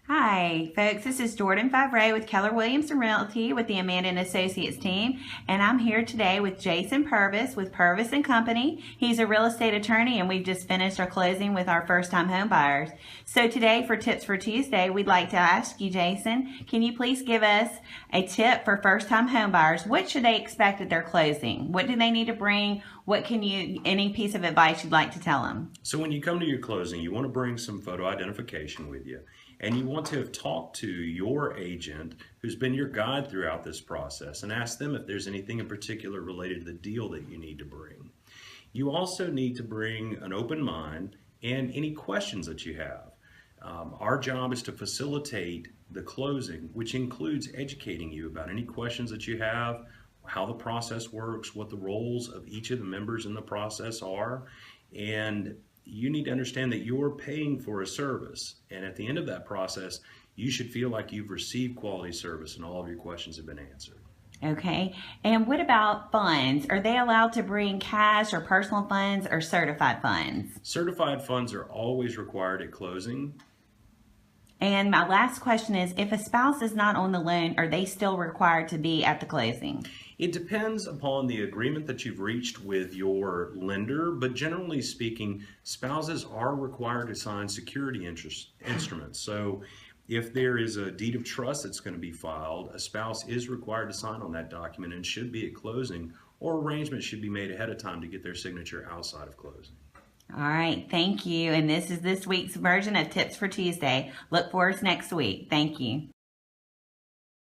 Hi, folks. This is Jordan Favre with Keller Williamson Realty with the Amanda and Associates team, and I'm here today with Jason Purvis with Purvis and Company. He's a real estate attorney, and we've just finished our closing with our first-time home buyers. So today, for Tips for Tuesday, we'd like to ask you, Jason, can you please give us a tip for first-time home buyers? What should they expect at their closing? What do they need to bring? Any piece of advice you'd like to tell them? So when you come to your closing, you want to bring some photo identification with you, and you want to have talked to your agent who's been your guide throughout this process and ask them if there's anything in particular related to the deal that you need to bring. You also need to bring an open mind and any questions that you have. Our job is to facilitate the closing, which includes educating you about any questions that you have, how the process works, what the roles of each of the members in the process are, and you need to understand that you're paying for a service, and at the end of that process you should feel like you've received quality service and all of your questions have been answered. Okay. And what about funds? Are they allowed to bring cash or personal funds or certified funds? Certified funds are always required at closing. And my last question is, if a spouse is not on the loan, are they still required to be at the closing? It depends upon the agreement that you've reached with your lender, but generally speaking, spouses are required to sign security instruments. So if there is a deed of trust that's going to be filed, a spouse is required to sign on that document and should be at closing, or arrangements should be made ahead of time to get their signature outside of closing. All right. Thank you. And this is this week's version of Tips for Tuesday. Look for us next week. Thank you.